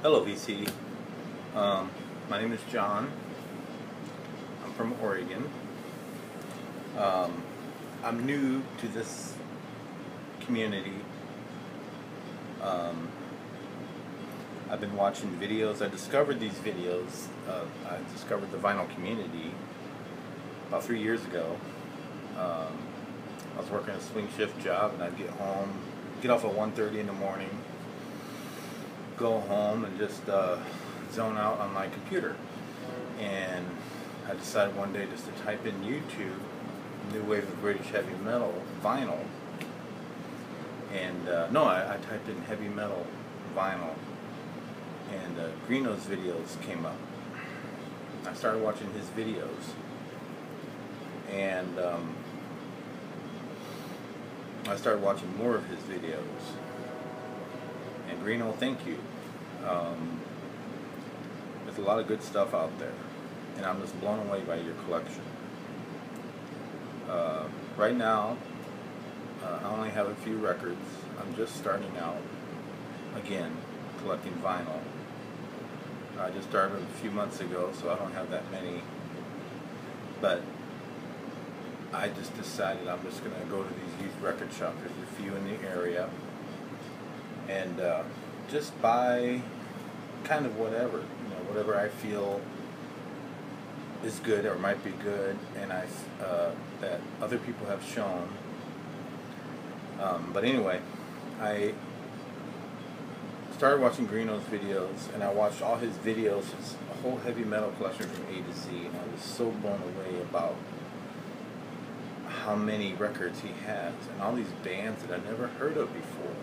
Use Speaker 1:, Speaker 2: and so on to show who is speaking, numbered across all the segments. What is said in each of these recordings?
Speaker 1: Hello, VC. My name is John. I'm from Oregon. I'm new to this community. I've been watching videos. I discovered these videos. I discovered the vinyl community about 3 years ago. I was working a swing shift job, and I'd get home, get off at 1:30 in the morning, go home and just zone out on my computer. And I decided one day just to type in YouTube, New Wave of British Heavy Metal Vinyl. And I typed in heavy metal vinyl, and Greeno's videos came up. I started watching his videos, and I started watching more of his videos. And Greeno, thank you. There's a lot of good stuff out there, and I'm just blown away by your collection. Right now, I only have a few records. I'm just starting out, again, collecting vinyl. I just started a few months ago, so I don't have that many. But I just decided I'm just going to go to these used record shops. There's a few in the area. And just buy kind of whatever, whatever I feel is good or might be good, and that other people have shown. But anyway, I started watching Greeno's videos, and I watched all his videos, his whole heavy metal collection from A to Z, and I was so blown away about how many records he has, and all these bands that I never heard of before.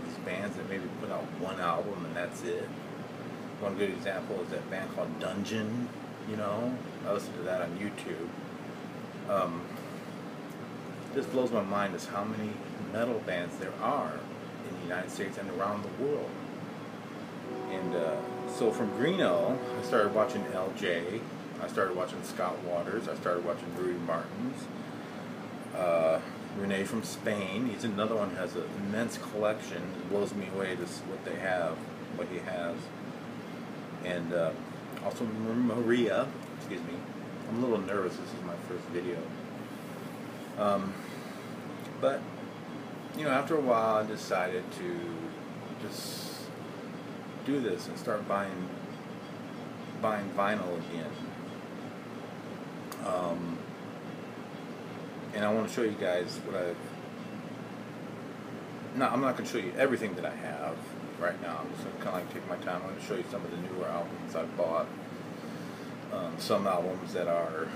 Speaker 1: These bands that maybe put out one album and that's it. One good example is that band called Dungeon. I listened to that on YouTube. Just blows my mind is how many metal bands there are in the United States and around the world. And so from Greeno, I started watching LJ. I started watching Scott Waters. I started watching Rudy Martins. Renee from Spain. He's another one who has an immense collection. It blows me away just what he has. And also Maria, excuse me. I'm a little nervous. This is my first video. But after a while, I decided to just do this and start buying vinyl again. And I want to show you guys I'm not going to show you everything that I have right now. I'm just going to kind of take my time. I'm going to show you some of the newer albums I've bought. Some albums that are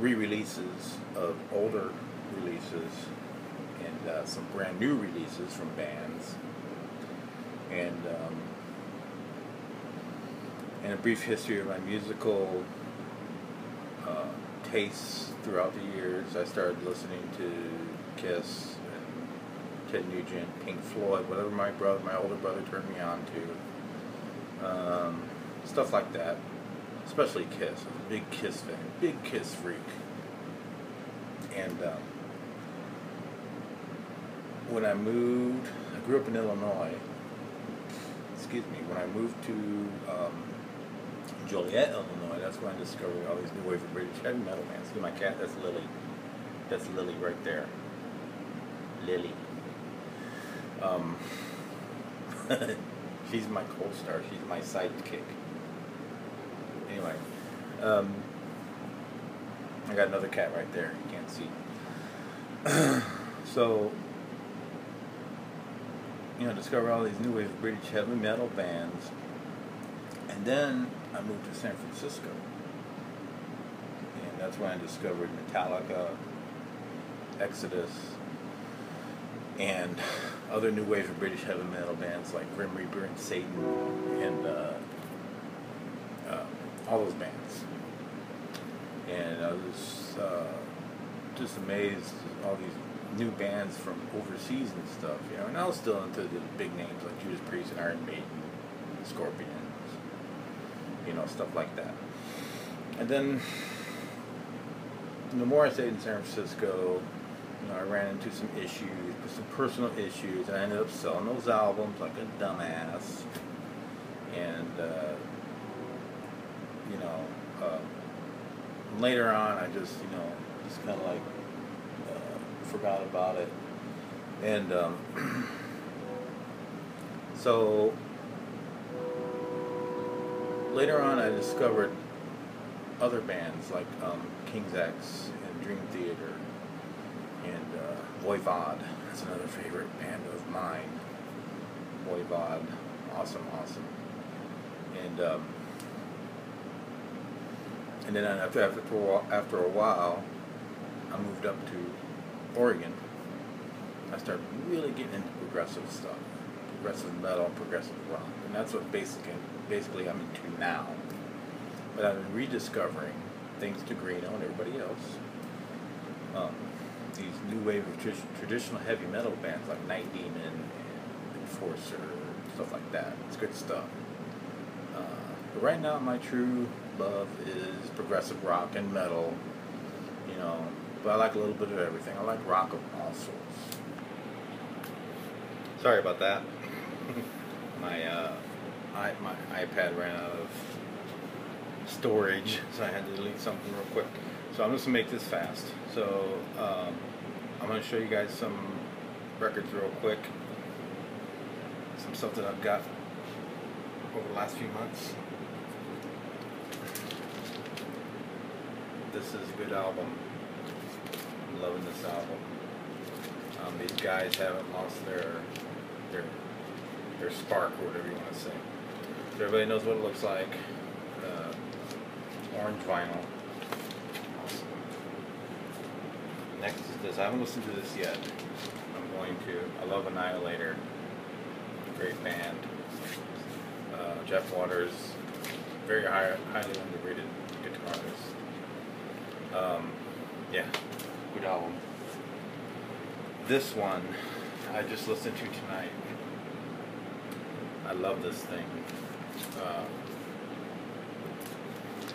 Speaker 1: re-releases of older releases, and some brand new releases from bands. And a brief history of my musical tastes throughout the years. I started listening to Kiss and Ted Nugent, Pink Floyd, whatever my older brother turned me on to. Stuff like that. Especially Kiss. I'm a big Kiss fan, big Kiss freak. And when I moved, I grew up in Illinois. When I moved to Joliet, Illinois, that's when I discovered all these new wave of British heavy metal bands. See my cat? That's Lily. That's Lily right there. Lily. She's my co-star. She's my sidekick. Anyway, I got another cat right there. You can't see. So, discover all these new wave of British heavy metal bands, and then I moved to San Francisco, and that's when I discovered Metallica, Exodus, and other new wave of British heavy metal bands like Grim Reaper and Satan, and all those bands. And I was just amazed at all these new bands from overseas and stuff, and I was still into the big names like Judas Priest and Iron Maiden, Scorpions, stuff like that. And then the more I stayed in San Francisco, you know, I ran into some issues, some personal issues, and I ended up selling those albums like a dumbass. And you know, later on, I just, you know, just kind of like forgot about it. And so later on, I discovered other bands like King's X and Dream Theater and Voivod. That's another favorite band of mine. Voivod, awesome. And then after a while, I moved up to Oregon. I started really getting into progressive stuff, progressive metal, progressive rock, and that's what basically I'm into now. But I've been rediscovering, thanks to Greeno and everybody else, these new wave of traditional heavy metal bands like Night Demon and Enforcer, stuff like that. It's good stuff. But right now, my true love is progressive rock and metal, you know. But I like a little bit of everything. I like rock of all sorts. Sorry about that. my iPad ran out of storage, so I had to delete something real quick. So I'm just gonna make this fast. So I'm gonna show you guys some records real quick. Some stuff that I've got over the last few months. This is a good album. I'm loving this album. These guys haven't lost their spark, or whatever you want to say. So everybody knows what it looks like. Orange vinyl. Awesome. Next is this. I haven't listened to this yet. I'm going to. I love Annihilator. Great band. Jeff Waters, very highly underrated guitarist. Yeah, good album. This one I just listened to tonight. I love this thing.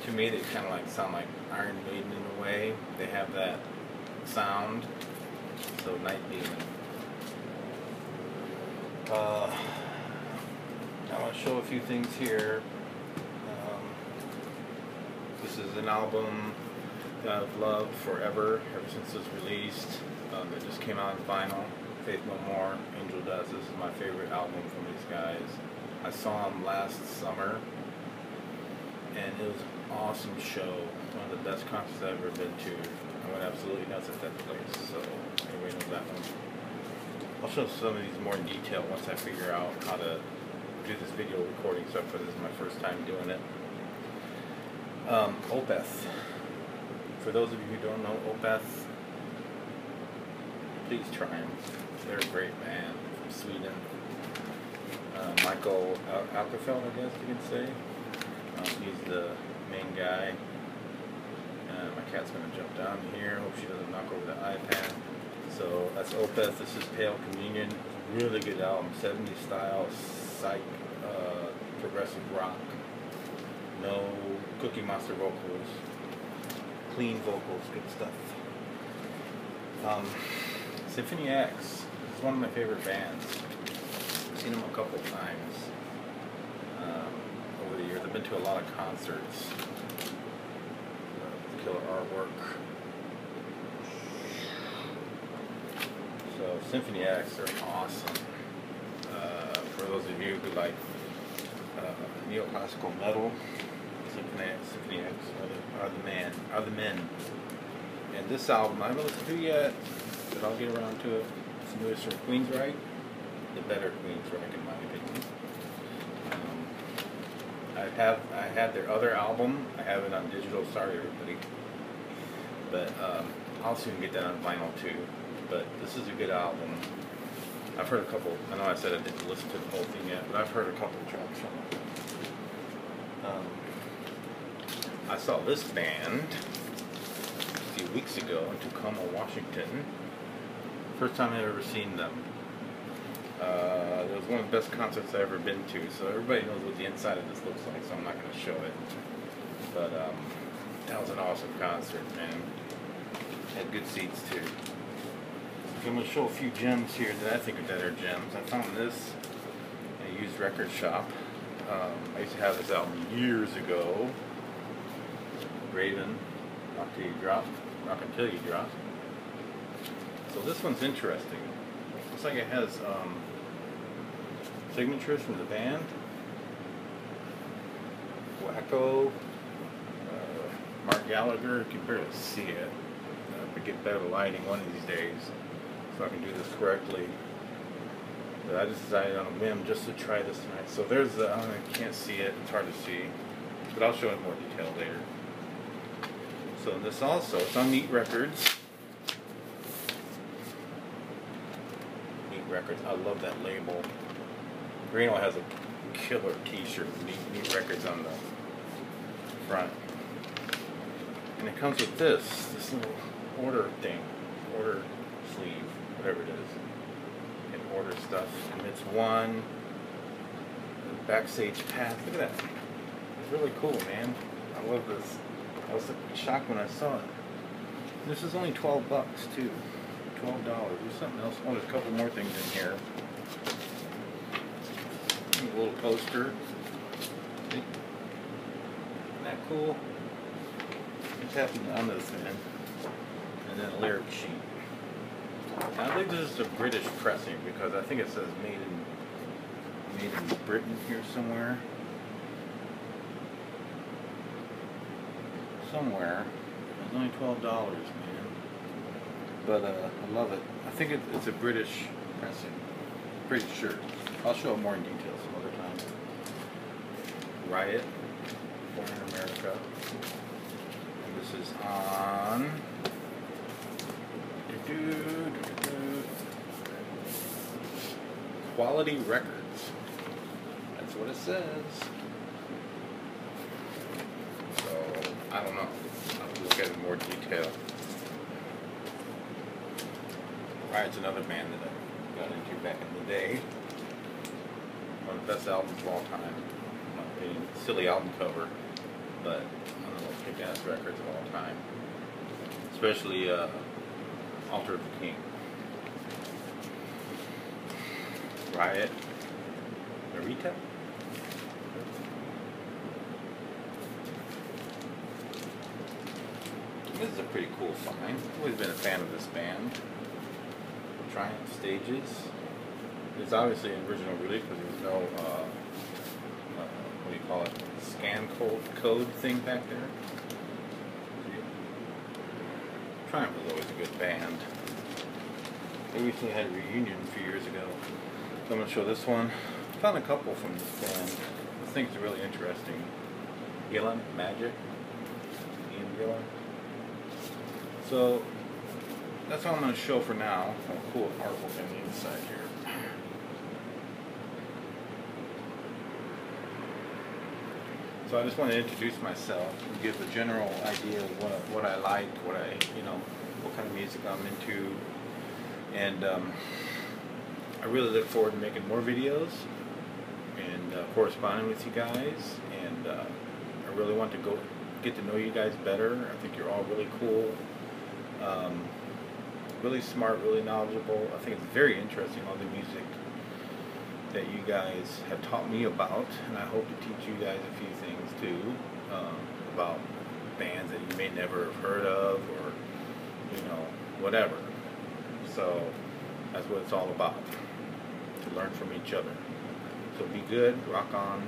Speaker 1: To me, they kind of like sound like Iron Maiden in a way. They have that sound. So Night Demon. I want to show a few things here. This is an album that I've loved forever, ever since it was released. It just came out on vinyl. Faith No More, Angel Dust. This is my favorite album from these guys. I saw them last summer, and it was an awesome show. One of the best concerts I've ever been to. I went absolutely nuts at that place, so everybody knows that one. I'll show some of these more in detail once I figure out how to do this video recording stuff, but this is my first time doing it. Opeth. For those of you who don't know Opeth, please try them. They're a great band from Sweden. Michael Åkerfeldt, I guess you can say. He's the main guy. My cat's going to jump down here. Hope she doesn't knock over the iPad. So that's Opeth. This is Pale Communion. Really good album. 70s style, psych, progressive rock. No Cookie Monster vocals. Clean vocals. Good stuff. Symphony X is one of my favorite bands. I've seen them a couple times over the years. I've been to a lot of concerts. Killer artwork. So Symphony X are awesome. For those of you who like neoclassical metal, Symphony X are the men. And this album I haven't listened to yet, but I'll get around to it. It's the newest from Queensryche, the better Queensryche in my opinion. I had their other album. I have it on digital. Sorry everybody, but I'll soon get that on vinyl too. But this is a good album. I've heard a couple. I know I said I didn't listen to the whole thing yet, but I've heard a couple of tracks from it. I saw this band a few weeks ago in Tacoma, Washington. First time I've ever seen them. It was one of the best concerts I've ever been to, so everybody knows what the inside of this looks like, so I'm not going to show it. But that was an awesome concert, man. Had good seats too. I'm going to show a few gems here that I think are gems. I found this in a used record shop. I used to have this album years ago. Raven, Rock Till You Drop, Rock Until You Drop. So this one's interesting. Looks like it has signatures from the band. Wacko, Mark Gallagher. You can barely see it. I get better lighting one of these days so I can do this correctly. But I just decided on a whim just to try this tonight. So there's the, I can't see it, it's hard to see, but I'll show it in more detail later. So this also, it's on Neat Records. Neat Records, I love that label. Reno has a killer t-shirt, Neat Records on the front. And it comes with this little order thing, order sleeve, whatever it is. You can order stuff. And it's one backstage pass. Look at that. It's really cool, man. I love this. I was shocked when I saw it. This is only $12 too. $12. There's something else. Oh, there's a couple more things in here. A little poster. Isn't that cool? What's happening on this, man? And then a lyric sheet. Now, I think this is a British pressing because I think it says made in Britain here somewhere. Somewhere. It's only $12, man. But I love it. I think it's a British pressing. Pretty sure. I'll show it more in detail some other time. Riot, Born in America. And this is on Quality Records. That's what it says. So, I don't know. I'll have to look at it in more detail. Riot's another band that I got into back in the day. One of the best albums of all time. In my opinion. Silly album cover, but one of the most kick-ass records of all time. Especially Altar of the King. Riot. Narita. This is a pretty cool find. I've always been a fan of this band. Triumph Stages. It's obviously an original release because there's no, what do you call it, scan code thing back there. Triumph was always a good band. They recently had a reunion a few years ago. So I'm going to show this one. I found a couple from this band. This thing's really interesting. Gillan, Magic. Ian Gillan. So, that's all I'm going to show for now. Oh, cool artwork on the inside here. So I just want to introduce myself and give a general idea of what I like, what kind of music I'm into, and I really look forward to making more videos and corresponding with you guys, and I really want to get to know you guys better. I think you're all really cool, really smart, really knowledgeable. I think it's very interesting, all the music that you guys have taught me about, and I hope to teach you guys a few things too, about bands that you may never have heard of, or whatever. So that's what it's all about, to learn from each other. So be good, rock on.